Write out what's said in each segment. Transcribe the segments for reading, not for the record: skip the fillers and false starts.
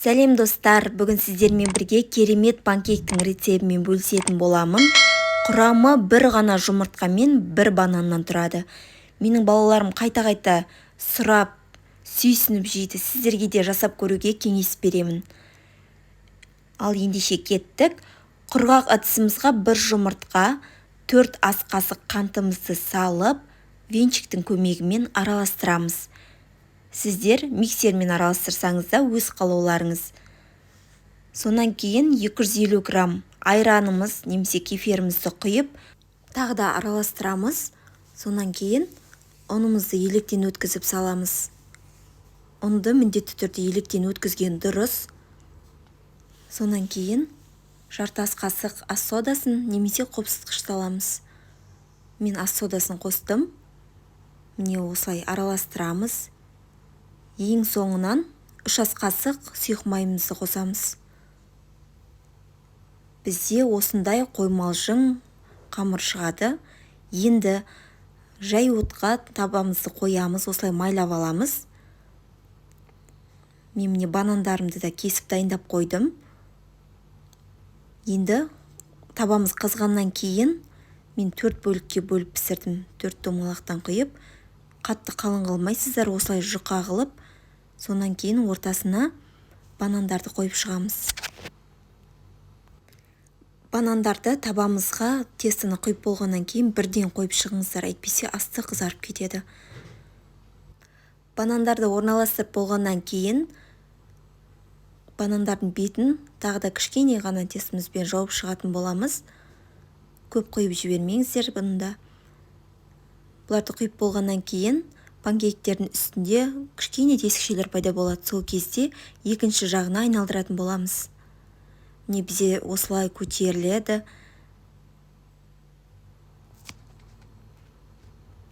Сәлем достар, бүгін сіздермен бірге керемет панкейктің рецебімен бөлісетін боламын. Құрамы бір ғана жұмыртқа мен бір бананнан тұрады. Менің балаларым қайта-қайта сұрап, сүйсініп жейді. Сіздерге де жасап көруге кеңес беремін. Ал ендеше кеттік. Құрғақ ыдысымызға бір жұмыртқа, 4 ас қасық қантымызды салып, венчиктің көмегімен араластырамыз. Сіздер миксермен араластырсаңыз да өз қалауларыңыз. Сонан кейін 250 грамм айранымыз немесе кефирімізді құйып, тағы да араластырамыз. Сонан кейін ұнымызды електен өткізіп саламыз. Ұнды міндетті түрде електен өткізген дұрыс. Сонан кейін жарты ас қасық ас содасын немесе қопсытқыш саламыз. Мен ас содасын қостым. Міне осылай араластырамыз. Ең соңынан 3 ас қасық сұйық майымызды қосамыз. Бізде осындай қоймалжың қамыр шығады. Енді жай отқа табамызды қоямыз, осылай майлап аламыз. Мен міне банандарымды да кесіп дайындап қойдым. Енді табамыз қызғаннан кейін мен 4 бөлікке бөліп пісірдім. 4 домалақтан құйып, қатты қалың қылмайсыздар, осылай жұқа қылып, сонан кейін ортасына банандарды қойып шығамыз. Банандарды табамызға тестаны құйып болғаннан кейін бірден қойып шығыңыздар, әйтпесе асты қызарып кетеді. Банандарды орналастырып болғаннан кейін банандардың бетін тағы да кішкене ғана тестімізбен жауып шығатын боламыз. Көп құйып жібермеңіздер бұнда. Бұларды құйып болғаннан кейін панкейктердің үстінде кішкене тесікшелер пайда болады. Сол кезде екінші жағына айналдыратын боламыз. Міне бізде осылай көтеріледі.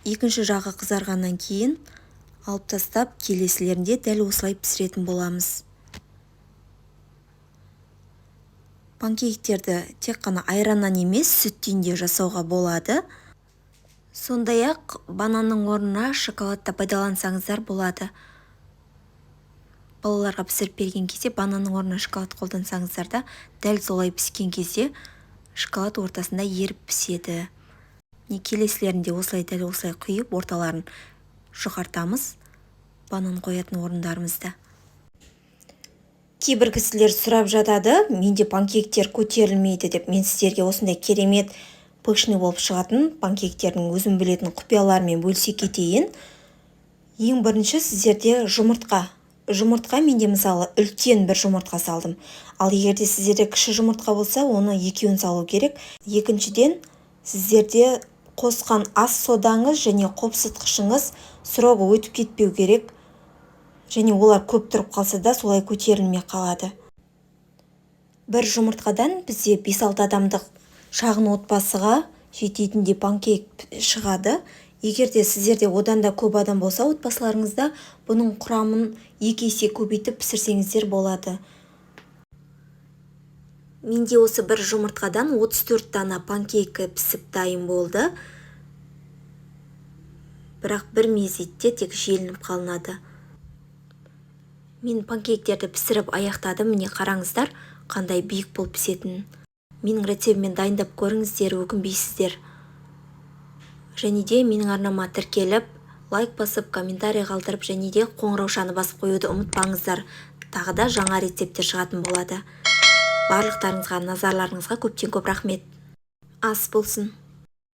Екінші жағы қызарғаннан кейін алып тастап, келесілерінде дәл осылай пісіретін боламыз. Панкейктерді тек қана айраннан емес, сүттен де жасауға болады. Сондай-ақ бананның орнына шоколадты пайдалансаңыздар болады. Балаларға пісіріп берген кезде бананның орнына шоколад қолдансаңыздар да, дәл солай піскен кезде шоколад ортасында еріп піседі. Келесілерінде осылай дәл осылай құйып, орталарын жұқартамыз, банан қоятын орындарымызда. Кейбір кісілер сұрап жатады, менде панкейктер көтерілмейді деп. Мен сіздерге осындай керемет пышный болып шығатын панкейктердің өзім білетін құпияларымен бөлісе кетейін. Ең бірінші сіздерде жұмыртқа менде мысалы үлкен бір жұмыртқа салдым. Ал егерде сіздерде кіші жұмыртқа болса, оны екеуін салу керек. Екіншіден, сіздерде қосқан ас содаңыз және қопсытқышыңыз сұрауға өтіп кетпеу керек. Және олар көп тұрып қалса да солай көтерілмей қалады. Бір жұмыртқадан бізде 5-6 адамдық шағын отбасыға жететіндей панкейк шығады. Егерде сіздерде одан да көп адам болса отбасыларыңызда, бұның құрамын 2 есе көбейтіп пісірсеңіздер болады. Менде осы бір жұмыртқадан 34 дана панкейкі пісіп дайын болды. Бірақ бір мезетте тек желініп қалынады. Мен панкейктерді пісіріп аяқтадым. Міне қараңыздар, қандай биік болып пісетінін. Менің рецебіммен дайындап көріңіздер, өкінбейсіздер. Және де менің арнама тіркеліп, лайк басып, комментарий қалдырып, және де қоңыраушаны басып қоюды ұмытпаңыздар. Тағы да жаңа рецептер шығатын болады. Барлықтарыңызға, назарларыңызға көптен көп рахмет. Ас болсын.